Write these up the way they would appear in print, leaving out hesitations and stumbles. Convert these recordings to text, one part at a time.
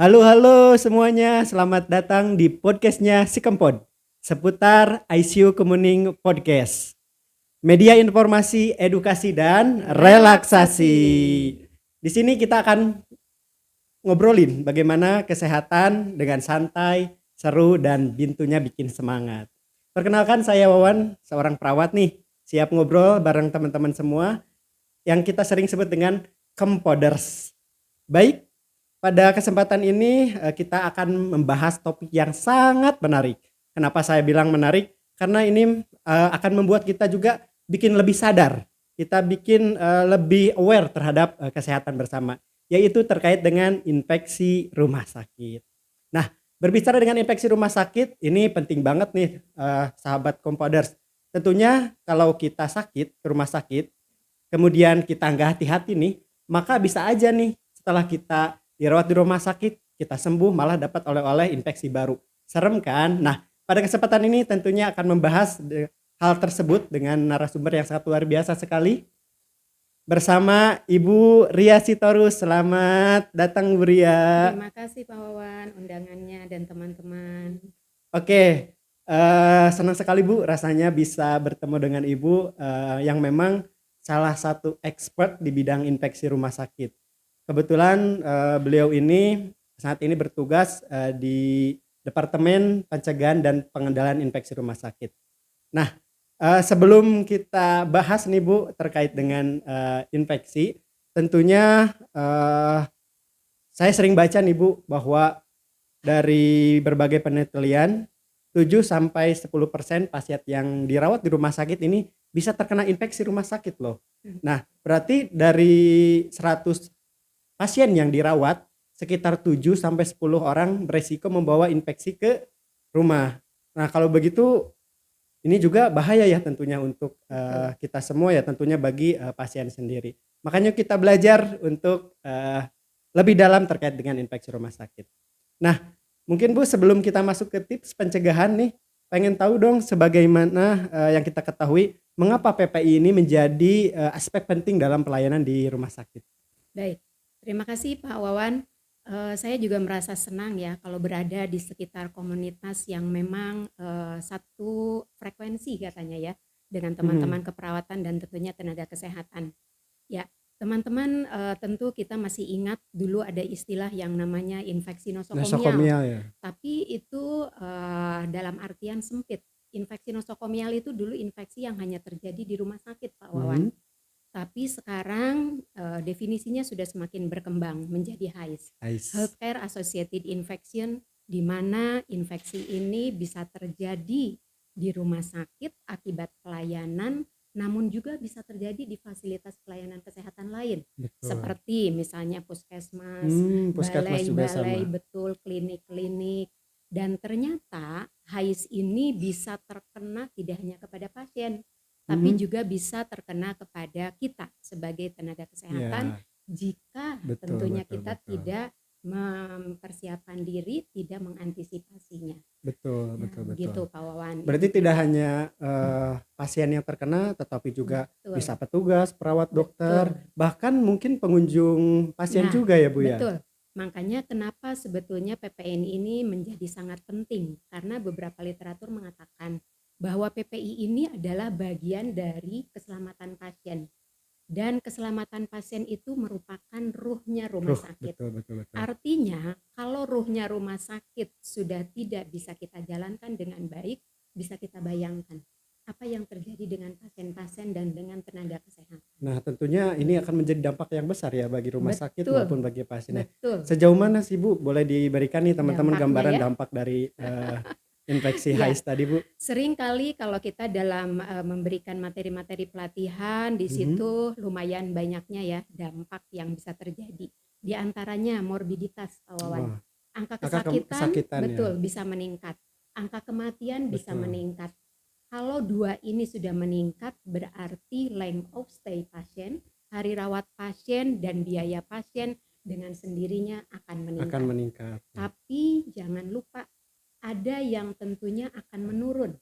Halo semuanya, selamat datang di podcastnya Sikempod seputar ICU Kemuning Podcast. Media informasi, edukasi dan relaksasi. Di sini kita akan ngobrolin bagaimana kesehatan dengan santai, seru dan pintunya bikin semangat. Perkenalkan saya Wawan, seorang perawat nih, siap ngobrol bareng teman-teman semua yang kita sering sebut dengan Kempoders. Baik, pada kesempatan ini kita akan membahas topik yang sangat menarik. Kenapa saya bilang menarik? Karena ini akan membuat kita juga bikin lebih sadar. Kita bikin lebih aware terhadap kesehatan bersama, yaitu terkait dengan infeksi rumah sakit. Nah, berbicara dengan infeksi rumah sakit, ini penting banget nih sahabat Compaders. Tentunya kalau kita sakit ke rumah sakit, kemudian kita nggak hati-hati nih, maka bisa aja nih setelah kita dirawat di rumah sakit, kita sembuh malah dapat oleh-oleh infeksi baru. Serem kan? Nah, pada kesempatan ini tentunya akan membahas hal tersebut dengan narasumber yang sangat luar biasa sekali. Bersama Ibu Ria Sitorus. Selamat datang Bu Ria. Terima kasih Pak Wawan undangannya dan teman-teman. Oke, senang sekali Bu rasanya bisa bertemu dengan Ibu yang memang salah satu expert di bidang infeksi rumah sakit. Kebetulan beliau ini saat ini bertugas di Departemen Pencegahan dan Pengendalian Infeksi Rumah Sakit. Nah, sebelum kita bahas nih Bu terkait dengan infeksi, tentunya saya sering baca nih Bu bahwa dari berbagai penelitian 7-10% pasien yang dirawat di rumah sakit ini bisa terkena infeksi rumah sakit loh. Nah, berarti dari 100 pasien yang dirawat, sekitar 7-10 orang beresiko membawa infeksi ke rumah. Nah, kalau begitu ini juga bahaya ya tentunya untuk kita semua ya, tentunya bagi pasien sendiri. Makanya kita belajar untuk lebih dalam terkait dengan infeksi rumah sakit. Nah, mungkin Bu sebelum kita masuk ke tips pencegahan nih, pengen tahu dong sebagaimana yang kita ketahui mengapa PPI ini menjadi aspek penting dalam pelayanan di rumah sakit. Baik, terima kasih Pak Wawan. Saya juga merasa senang ya kalau berada di sekitar komunitas yang memang satu frekuensi katanya ya dengan teman-teman keperawatan dan tentunya tenaga kesehatan. Ya, teman-teman tentu kita masih ingat dulu ada istilah yang namanya infeksi nosokomial. Nosokomial ya. Tapi itu dalam artian sempit. Infeksi nosokomial itu dulu infeksi yang hanya terjadi di rumah sakit Pak Wawan. Tapi sekarang definisinya sudah semakin berkembang menjadi HAIS, Healthcare Associated Infection, di mana infeksi ini bisa terjadi di rumah sakit akibat pelayanan, namun juga bisa terjadi di fasilitas pelayanan kesehatan lain. Betul. Seperti misalnya puskesmas, Puskesmas juga balai-balai, sama. betul, klinik-klinik. Dan ternyata HAIS ini bisa terkena tidak hanya kepada pasien, tapi juga bisa terkena kepada kita sebagai tenaga kesehatan jika tentunya kita tidak mempersiapkan diri, tidak mengantisipasinya. Betul. Gitu Pak Wawan. Berarti tidak hanya pasien yang terkena, tetapi juga bisa petugas, perawat, dokter, bahkan mungkin pengunjung pasien juga ya Bu ya. Betul. Makanya kenapa sebetulnya PPNI ini menjadi sangat penting, karena beberapa literatur mengatakan bahwa PPI ini adalah bagian dari keselamatan pasien. Dan keselamatan pasien itu merupakan ruhnya rumah sakit. Betul. Artinya kalau ruhnya rumah sakit sudah tidak bisa kita jalankan dengan baik, bisa kita bayangkan apa yang terjadi dengan pasien-pasien dan dengan tenaga kesehatan. Nah, tentunya ini akan menjadi dampak yang besar ya bagi rumah sakit maupun bagi pasien. Betul. Sejauh mana sih Bu? Boleh diberikan nih teman-teman gambaran dampak dari infeksi HAIS tadi Bu? Sering kali kalau kita dalam memberikan materi-materi pelatihan di situ lumayan banyaknya ya dampak yang bisa terjadi. Di antaranya morbiditas Pak Wawan. Angka kesakitan betul bisa meningkat. Angka kematian bisa meningkat. Kalau dua ini sudah meningkat berarti length of stay pasien, hari rawat pasien dan biaya pasien dengan sendirinya akan meningkat. Tapi jangan lupa ada yang tentunya akan menurun.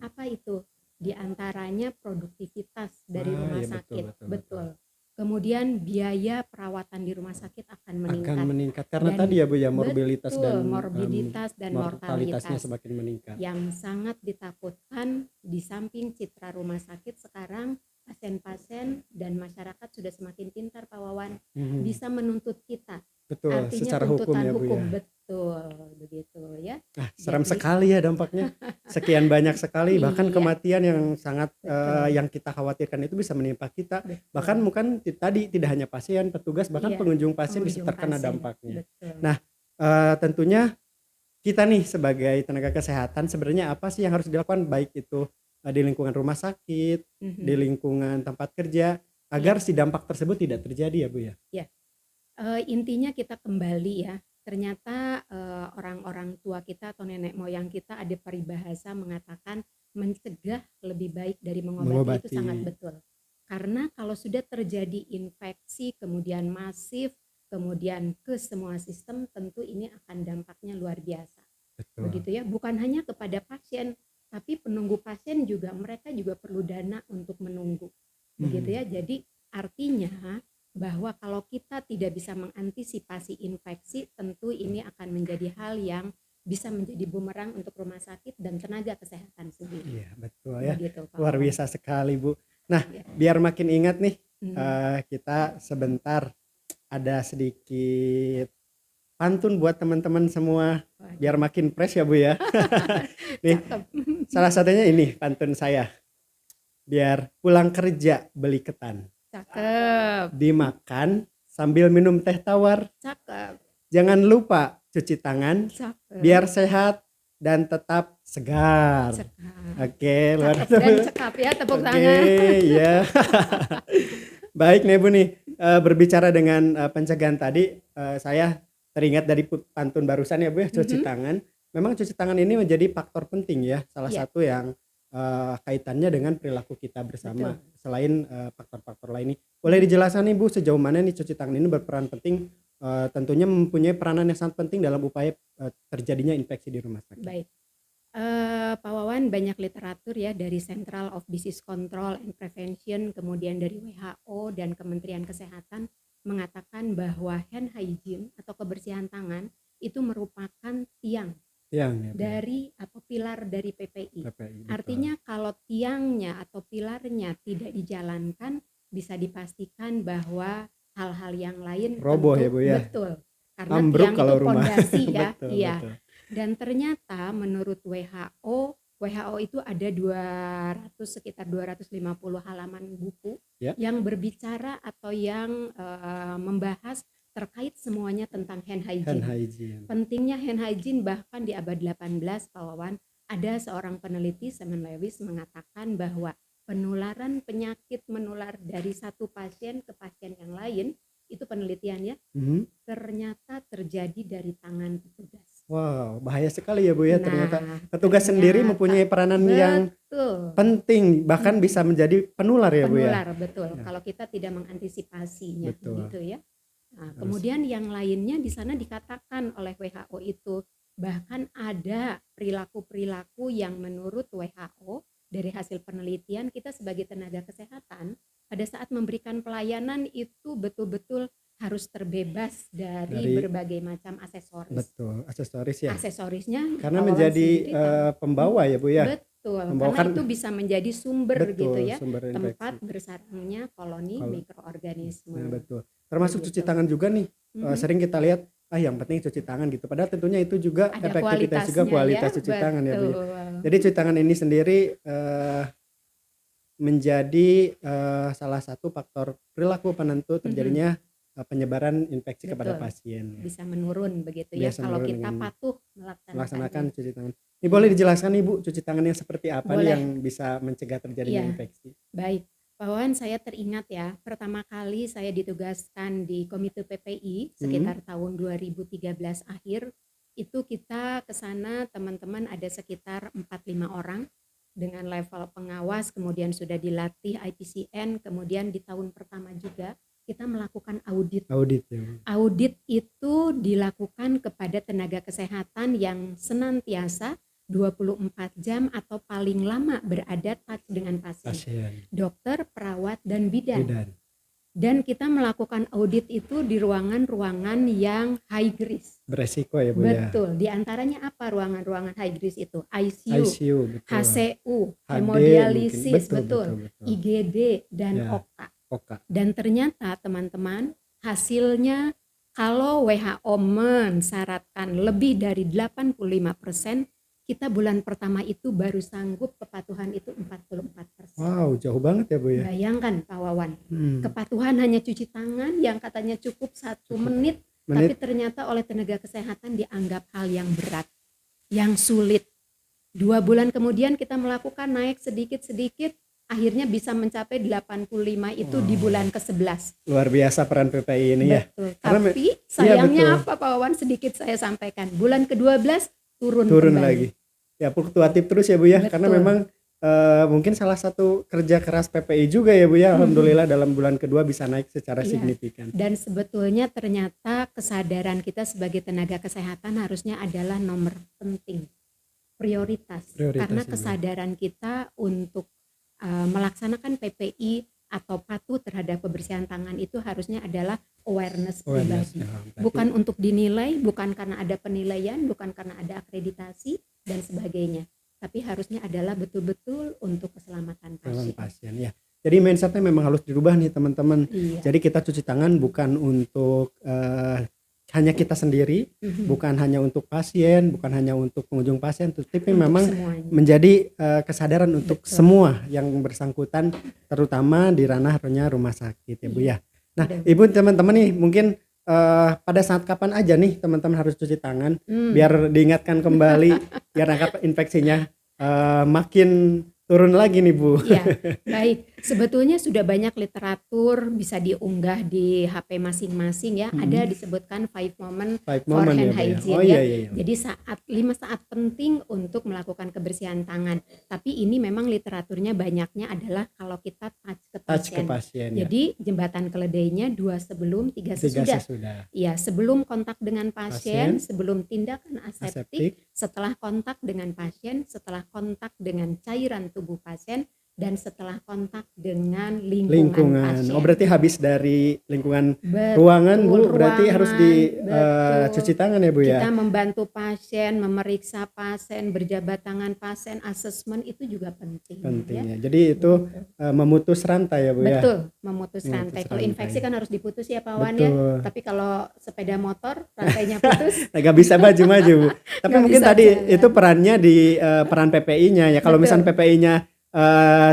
Apa itu? Di antaranya produktivitas dari rumah sakit. Betul. kemudian biaya perawatan di rumah sakit akan meningkat. Akan meningkat karena Dan tadi ya Bu ya, morbilitas betul, dan morbiditas dan mortalitasnya mortalitas semakin meningkat. yang sangat ditakutkan. Di samping citra rumah sakit sekarang, pasien-pasien dan masyarakat sudah semakin pintar Pak Wawan, bisa menuntut kita. Betul, Artinya secara hukum tuntutan ya Bu hukum, ya. betul begitu ya. Seram Jadi sekali ya dampaknya. Sekian banyak sekali, bahkan iya, kematian yang sangat betul, yang kita khawatirkan itu bisa menimpa kita. Bahkan betul. bukan tadi tidak hanya pasien, petugas, bahkan Iya, pengunjung pasien bisa pengunjung terkena pasien, dampaknya. betul. Nah, tentunya kita nih sebagai tenaga kesehatan sebenarnya apa sih yang harus dilakukan, baik itu di lingkungan rumah sakit, di lingkungan tempat kerja, agar si dampak tersebut tidak terjadi ya Bu ya. Ya, intinya kita kembali ya. Ternyata orang-orang tua kita atau nenek moyang kita ada peribahasa mengatakan mencegah lebih baik dari mengobati. Itu sangat betul. Karena kalau sudah terjadi infeksi kemudian masif, kemudian ke semua sistem, tentu ini akan dampaknya luar biasa. Betul. Begitu ya, bukan hanya kepada pasien, tapi penunggu pasien juga, mereka juga perlu dana untuk menunggu. Begitu ya. Jadi artinya bahwa kalau kita tidak bisa mengantisipasi infeksi, tentu ini akan menjadi hal yang bisa menjadi bumerang untuk rumah sakit dan tenaga kesehatan sendiri. Iya betul ya. Begitu, Pak Luar Wawan. biasa sekali Bu. Nah, Ya. biar makin ingat nih, Hmm. kita sebentar ada sedikit pantun buat teman-teman semua, Waduh, biar makin fresh ya Bu ya. Nih, cakep. salah satunya ini pantun saya. Biar pulang kerja beli ketan, Cakep, dimakan sambil minum teh tawar. cakep, Jangan lupa cuci tangan cakep. biar sehat dan tetap segar. Cakep. Oke, luar Cakep dan cakep ya, tepuk tangan. Oke, ya. Baik nih Bu nih, berbicara dengan pencegahan tadi, saya teringat dari pantun barusan ya Bu ya, cuci tangan. Memang cuci tangan ini menjadi faktor penting ya, salah Iya. satu yang kaitannya dengan perilaku kita bersama. Betul. Selain faktor-faktor lain nih, boleh dijelaskan nih Bu sejauh mana nih cuci tangan ini berperan penting, tentunya mempunyai peranan yang sangat penting dalam upaya terjadinya infeksi di rumah sakit. Baik. Pak Wawan, banyak literatur ya dari Central of Disease Control and Prevention, kemudian dari WHO dan Kementerian Kesehatan mengatakan bahwa hand hygiene atau kebersihan tangan itu merupakan tiang Ya, Bu. dari atau pilar dari PPI. PPI, betul. Artinya kalau tiangnya atau pilarnya tidak dijalankan, bisa dipastikan bahwa hal-hal yang lain roboh tentu, ya Bu ya. betul. Karena Ambruk tiang kalau itu rumah. pondasi ya. Betul, Iya. betul. Dan ternyata menurut WHO itu ada sekitar 250 halaman buku Ya. yang berbicara atau yang membahas terkait semuanya tentang hand hygiene. Hand hygiene. Pentingnya hand hygiene bahkan di abad 18 Pak Wawan, ada seorang peneliti Simon Lewis mengatakan bahwa penularan penyakit menular dari satu pasien ke pasien yang lain, itu penelitiannya ternyata terjadi dari tangan petugas. Wow, bahaya sekali ya Bu ya, ternyata Nah, petugas sendiri mempunyai peranan yang betul, penting, bahkan bisa menjadi penular ya Bu ya. penular, betul. Ya. Kalau kita tidak mengantisipasinya, Betul. gitu ya. Nah, kemudian yang lainnya di sana dikatakan oleh WHO itu, bahkan ada perilaku-perilaku yang menurut WHO dari hasil penelitian kita sebagai tenaga kesehatan pada saat memberikan pelayanan itu betul-betul harus terbebas dari berbagai macam aksesoris. Betul, aksesoris ya. Aksesorisnya Karena Pak Wawan menjadi sendiri tahu. pembawa ya Bu ya. Betul, Membawa karena itu bisa menjadi sumber betul, gitu ya, sumber infeksi. tempat bersarangnya koloni mikroorganisme. Nah, betul. Termasuk Begitu. cuci tangan juga nih. Sering kita lihat yang penting cuci tangan gitu. Padahal tentunya itu juga Ada efektivitas juga, kualitasnya kualitas ya, cuci tangan ya Bu ya. betul. Jadi cuci tangan ini sendiri menjadi salah satu faktor perilaku penentu terjadinya penyebaran infeksi kepada Betul. pasien. Bisa menurun begitu ya Bisa kalau menurun kita dengan patuh melaksanakan cuci tangan. Ini boleh dijelaskan nih Bu, cuci tangan yang seperti apa nih Boleh. yang bisa mencegah terjadinya Iya. infeksi? Baik, Pak Wawan, saya teringat ya, pertama kali saya ditugaskan di Komite PPI sekitar tahun 2013 akhir, itu kita ke sana teman-teman ada sekitar 4-5 orang dengan level pengawas, kemudian sudah dilatih IPCN, kemudian di tahun pertama juga kita melakukan audit. Audit ya Bu. Audit itu dilakukan kepada tenaga kesehatan yang senantiasa 24 jam atau paling lama berada touch dengan pasien. Pasien. Dokter, perawat, dan bidan. Dan kita melakukan audit itu di ruangan-ruangan yang high risk. Beresiko ya Bu ya. Betul. Di antaranya apa ruangan-ruangan high risk itu? ICU, ICU betul. HCU, HD hemodialisis, mungkin. betul. IGD dan Ya. OKA. Oka. Dan ternyata teman-teman, hasilnya kalau WHO mensyaratkan lebih dari 85%, kita bulan pertama itu baru sanggup kepatuhan itu 44%. Wow, jauh banget ya Bu ya. Bayangkan Pak Wawan, Hmm. kepatuhan hanya cuci tangan yang katanya cukup 1 menit, tapi ternyata oleh tenaga kesehatan dianggap hal yang berat, yang sulit. 2 bulan kemudian kita melakukan naik sedikit-sedikit, akhirnya bisa mencapai 85 itu di bulan ke-11. Luar biasa peran PPI ini ya. Betul. Karena Tapi iya, sayangnya betul. apa Pak Wawan, sedikit saya sampaikan. Bulan ke-12 turun kembali. lagi. Ya fluktuatif terus ya Bu ya. Betul. Karena memang mungkin salah satu kerja keras PPI juga ya Bu ya. Alhamdulillah dalam bulan kedua bisa naik secara Iya. signifikan. Dan sebetulnya ternyata kesadaran kita sebagai tenaga kesehatan harusnya adalah nomor penting, prioritas. Karena ya, Bu. kesadaran kita untuk melaksanakan PPI atau patuh terhadap kebersihan tangan itu harusnya adalah awareness pribadi. ya, berarti Bukan untuk dinilai, bukan karena ada penilaian, bukan karena ada akreditasi dan sebagainya. Tapi harusnya adalah betul-betul untuk keselamatan dalam pasien. pasien ya. Jadi mindsetnya memang harus dirubah nih teman-teman. Iya. Jadi kita cuci tangan bukan untuk hanya kita sendiri, bukan hanya untuk pasien, bukan hanya untuk pengunjung pasien, tapi Untuk memang semuanya. menjadi kesadaran untuk Betul. semua yang bersangkutan, terutama di ranahnya rumah sakit ya Bu ya. Nah Betul. Ibu teman-teman nih mungkin pada saat kapan aja nih teman-teman harus cuci tangan biar diingatkan kembali biar angka infeksinya makin turun lagi nih Bu. Ya, baik. Sebetulnya sudah banyak literatur bisa diunggah di HP masing-masing ya. Ada disebutkan 5 moment 5 for moment hand ya Bu ya. hygiene Oh ya. iya. Jadi 5 saat penting untuk melakukan kebersihan tangan. Tapi ini memang literaturnya banyaknya adalah kalau kita touch ke Touch ke pasien. pasien ya. Jadi jembatan keledainya 2 sebelum, 3 sesudah. Sesudah. Ya, sebelum kontak dengan pasien, sebelum tindakan aseptik, Aseptik. setelah kontak dengan pasien, setelah kontak dengan cairan tubuh pasien, dan setelah kontak dengan lingkungan pasien. Oh berarti habis dari lingkungan Betul, ruangan Bu, berarti harus betul. cuci tangan ya Bu ya. Kita membantu pasien, memeriksa pasien, berjabat tangan pasien, asesmen itu juga penting. Penting Ya. ya. Jadi itu memutus rantai ya Bu ya. Betul, memutus Memutus rantai. Kalau rantai. infeksi kan harus diputus ya Pak Wan ya. Betul. Tapi kalau sepeda motor rantainya putus, Nggak bisa maju-maju Bu. Tapi Nggak mungkin bisa tadi jalan. itu perannya di peran PPI-nya ya. Kalau Betul. misalnya PPI-nya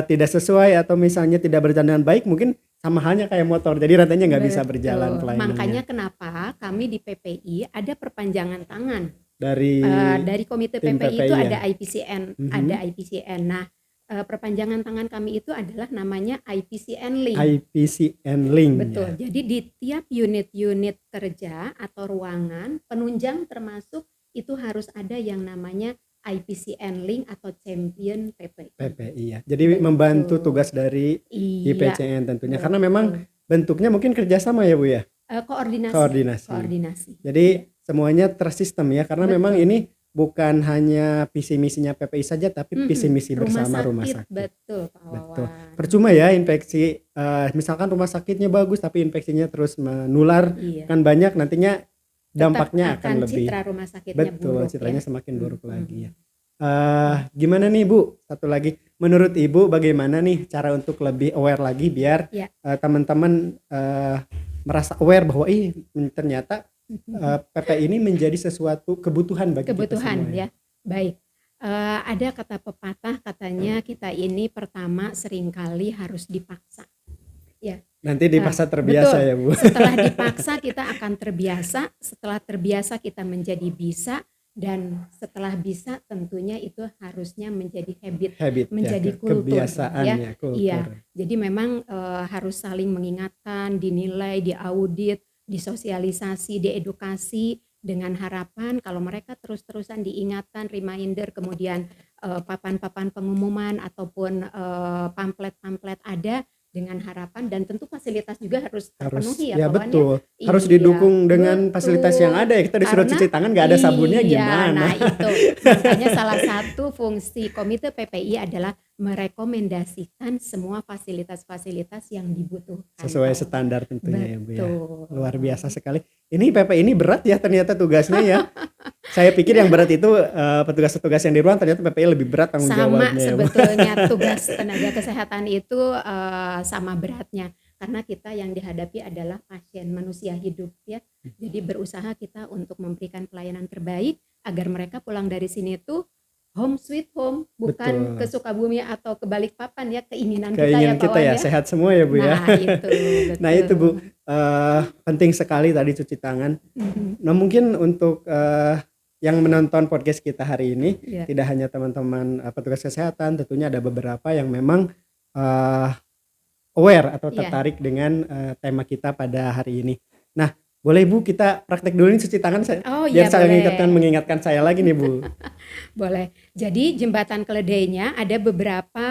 tidak sesuai atau misalnya tidak berjalan dengan baik, mungkin sama halnya kayak motor. Jadi rantainya nggak bisa betul. berjalan pelayanannya. Makanya kenapa kami di PPI ada perpanjangan tangan. Dari Dari komite tim PPI itu PPI ya? ada IPCN, ada IPCN. Nah, perpanjangan tangan kami itu adalah namanya IPCN Link. IPCN Link. Betul. Ya. Jadi di tiap unit-unit kerja atau ruangan penunjang termasuk itu harus ada yang namanya IPCN Link atau Champion PPI. PPI ya. Jadi membantu tugas dari Iya. IPCN tentunya. betul. Karena memang bentuknya mungkin kerjasama ya Bu ya. Koordinasi. Jadi semuanya tersistem ya. Karena Betul. memang ini bukan hanya visi misinya PPI saja, tapi visi misi bersama rumah sakit. Betul Pak Betul. Wawan. Percuma ya infeksi. Misalkan rumah sakitnya bagus, tapi infeksinya terus menular Iya. kan banyak, nantinya dampaknya Tetap akan lebih. citra rumah sakitnya Betul, buruk citranya ya. semakin buruk lagi ya. Gimana nih Bu? Satu lagi, menurut Ibu bagaimana nih cara untuk lebih aware lagi biar Ya. teman-teman merasa aware bahwa ternyata PPI ini menjadi sesuatu kebutuhan bagi kita Kebutuhan semua ya. Baik. Ada kata pepatah katanya kita ini pertama seringkali harus dipaksa. Nanti dipaksa terbiasa betul. ya Bu. Setelah dipaksa kita akan terbiasa, setelah terbiasa kita menjadi bisa, dan setelah bisa tentunya itu harusnya menjadi habit, menjadi ya, kultur kebiasaan ya. ya, kultur. Iya. Jadi memang harus saling mengingatkan, dinilai, diaudit, disosialisasi, diedukasi dengan harapan kalau mereka terus-terusan diingatkan, reminder, kemudian papan-papan pengumuman ataupun pamflet-pamflet ada, dengan harapan dan tentu fasilitas juga harus terpenuhi ya Pak Wan, betul. ya. Harus Iya, didukung dengan betul. fasilitas yang ada ya. Kita disuruh Karena cuci tangan nggak ada sabunnya iya, gimana? Nah itu makanya salah satu fungsi komite PPI adalah merekomendasikan semua fasilitas-fasilitas yang dibutuhkan. Sesuai standar tentunya ya Bu ya. Betul. Luar biasa sekali. Ini PP ini berat ya ternyata tugasnya ya. Saya pikir yang berat itu petugas-petugas yang di ruang, ternyata PPI lebih berat tanggung Sama jawabnya ya Bu. sebetulnya tugas tenaga kesehatan itu sama beratnya, karena kita yang dihadapi adalah pasien manusia hidup ya. Jadi berusaha kita untuk memberikan pelayanan terbaik agar mereka pulang dari sini tuh home sweet home, bukan Betul. ke Sukabumi atau ke Balikpapan ya, keinginan Keinginan kita ya Pak Wan kita ya ya. sehat semua ya Bu ya. Nah itu Nah itu Bu, betul. penting sekali tadi cuci tangan. Nah mungkin untuk yang menonton podcast kita hari ini, Ya. tidak hanya teman-teman petugas kesehatan, tentunya ada beberapa yang memang aware atau Iya. tertarik dengan tema kita pada hari ini. Nah boleh Bu kita praktek dulu nih cuci tangan saya, Oh biar iya saya boleh. mengingatkan saya lagi nih Bu. Boleh. Jadi jembatan keledainya ada beberapa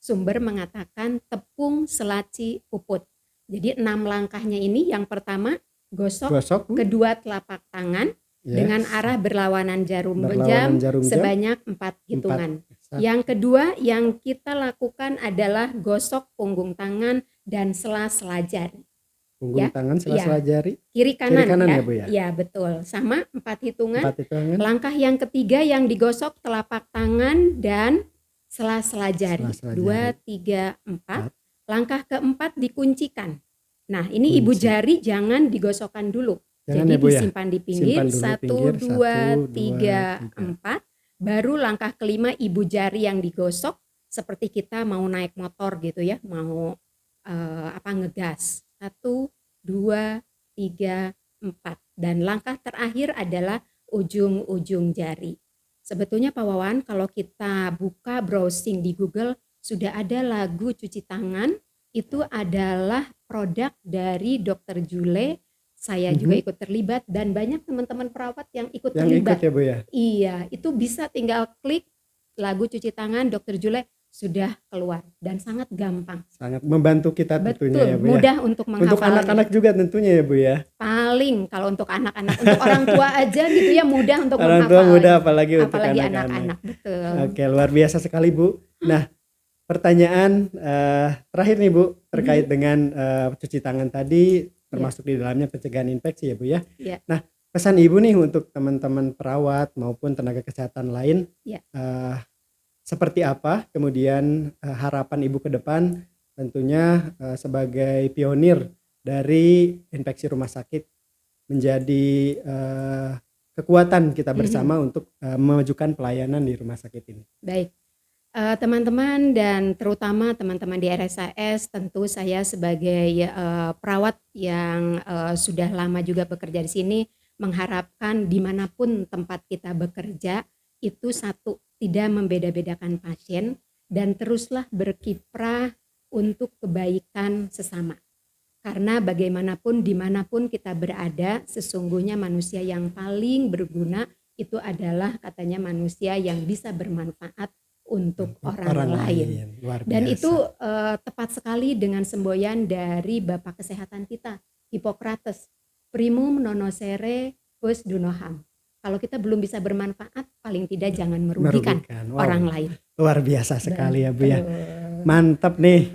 sumber mengatakan tepung, selaci, puput. Jadi 6 langkahnya ini, yang pertama gosok Gosok Bu. kedua telapak tangan Yes. dengan arah berlawanan jarum Berlawanan jam jarum jam. sebanyak 4 hitungan. Satu. Yang kedua yang kita lakukan adalah gosok punggung tangan dan sela-sela jari. Punggung Ya, tangan iya. sela-sela jari. Kiri kanan, kanan ya. ya, Bu, ya? Iya, betul. Sama 4 hitungan. 4 hitungan. Langkah yang ketiga yang digosok telapak tangan dan sela-sela jari. Sela-sela 2, jari. 3, 4. Langkah keempat dikuncikan. Nah, ini Kunci. ibu jari jangan digosokkan dulu. Jangan Jadi ya Bu ya. disimpan di pinggir. Simpan dulu di 1, pinggir. 2, 1, 3, 2, 3. 4. Baru langkah kelima ibu jari yang digosok seperti kita mau naik motor gitu ya, mau ngegas. 1, 2, 3, 4. Dan langkah terakhir adalah ujung-ujung jari. Sebetulnya Pak Wawan, kalau kita buka browsing di Google, sudah ada lagu cuci tangan, itu adalah produk dari Dr. Jule. Saya juga ikut terlibat dan banyak teman-teman perawat yang ikut Yang terlibat. ikut ya Bu ya. Iya, itu bisa tinggal klik lagu cuci tangan Dr. Jule, sudah keluar dan sangat gampang. Sangat membantu kita tentunya Betul, ya Bu ya. mudah untuk menghafalnya. Untuk anak-anak juga tentunya ya Bu ya. Paling kalau untuk anak-anak, untuk orang tua aja gitu ya mudah untuk Orang tua menghafal. mudah apalagi untuk Apalagi anak-anak. anak-anak, betul. Oke, luar biasa sekali Bu. Nah, pertanyaan terakhir nih Bu terkait dengan cuci tangan tadi, termasuk di dalamnya pencegahan infeksi ya Bu ya. Iya. Nah, pesan Ibu nih untuk teman-teman perawat maupun tenaga kesehatan lain, Iya. seperti apa kemudian harapan Ibu ke depan, tentunya sebagai pionir dari infeksi rumah sakit menjadi kekuatan kita bersama untuk memajukan pelayanan di rumah sakit ini. Baik. Teman-teman dan terutama teman-teman di RSAS, tentu saya sebagai perawat yang sudah lama juga bekerja di sini mengharapkan dimanapun tempat kita bekerja itu satu, tidak membeda-bedakan pasien dan teruslah berkiprah untuk kebaikan sesama. Karena bagaimanapun dimanapun kita berada, sesungguhnya manusia yang paling berguna itu adalah katanya manusia yang bisa bermanfaat untuk orang lain. Luar Dan biasa. itu tepat sekali dengan semboyan dari Bapak Kesehatan kita, Hippocrates, primum nocere quis dunoham. Kalau kita belum bisa bermanfaat, paling tidak jangan merugikan Wow, orang lain. luar biasa sekali ya Bu ya. Betul. Mantap nih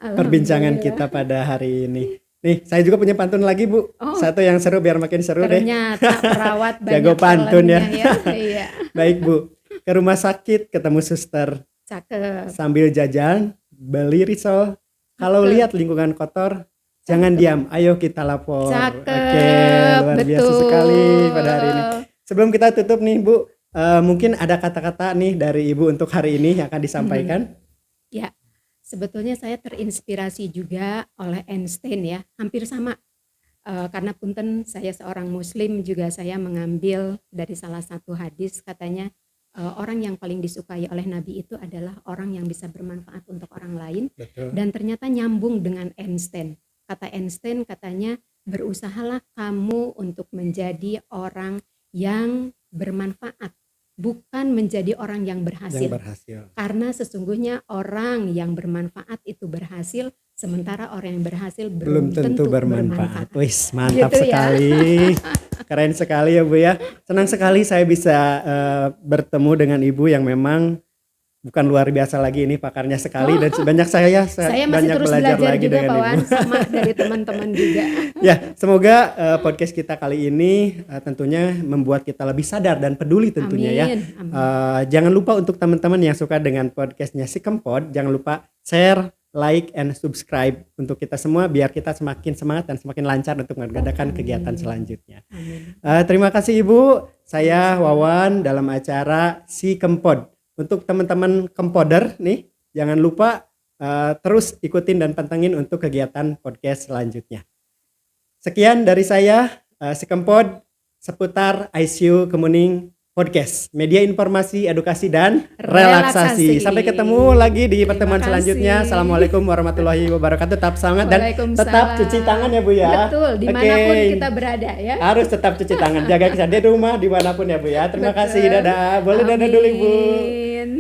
perbincangan Alhamdulillah. kita pada hari ini. Nih, saya juga punya pantun lagi Bu. Oh. Satu yang seru biar makin seru deh. Ternyata perawat banyak Jago pantun ya. talentnya Iya, Baik Bu, ke rumah sakit ketemu suster, cakep. sambil jajan beli risol. Kalau Cakep. lihat lingkungan kotor, jangan diam, ayo kita lapor. Cakep, Oke, luar biasa betul. sekali pada hari ini. Sebelum kita tutup nih Bu, mungkin ada kata-kata nih dari Ibu untuk hari ini yang akan disampaikan. Ya, sebetulnya saya terinspirasi juga oleh Einstein ya, hampir sama. Karena punten saya seorang muslim juga saya mengambil dari salah satu hadis katanya orang yang paling disukai oleh Nabi itu adalah orang yang bisa bermanfaat untuk orang lain. Betul. Dan ternyata nyambung dengan Einstein. Kata Einstein katanya berusahalah kamu untuk menjadi orang yang bermanfaat, bukan menjadi orang yang berhasil. Yang berhasil. Karena sesungguhnya orang yang bermanfaat itu berhasil, sementara orang yang berhasil Belum tentu bermanfaat. Wis, mantap Gitu ya. sekali. Keren sekali ya Bu ya. Senang sekali saya bisa bertemu dengan Ibu yang memang bukan luar biasa lagi, ini pakarnya sekali dan banyak saya Saya masih banyak terus belajar belajar lagi juga dengan Pak Ibu. Wan, sama dari teman-teman juga. Ya, semoga podcast kita kali ini tentunya membuat kita lebih sadar dan peduli tentunya ya. Amin, amin. Jangan lupa untuk teman-teman yang suka dengan podcastnya Si Kempod, jangan lupa share, like, and subscribe untuk kita semua biar kita semakin semangat dan semakin lancar untuk mengadakan kegiatan selanjutnya. Amin. Terima kasih Ibu, saya Wawan dalam acara Si Kempod. Untuk teman-teman Kempoder nih, jangan lupa terus ikutin dan pantengin untuk kegiatan podcast selanjutnya. Sekian dari saya, Si Kempod, seputar ICU Kemuning Podcast, media informasi, edukasi, dan relaksasi. Sampai ketemu lagi di pertemuan selanjutnya. Assalamualaikum warahmatullahi wabarakatuh. Tetap semangat dan tetap cuci tangan ya Bu ya. Betul, dimanapun kita berada ya. Harus tetap cuci tangan, jaga kesehatan di rumah dimanapun ya Bu ya. Terima kasih, dadah. Boleh dadah dulu Ibu. Amin.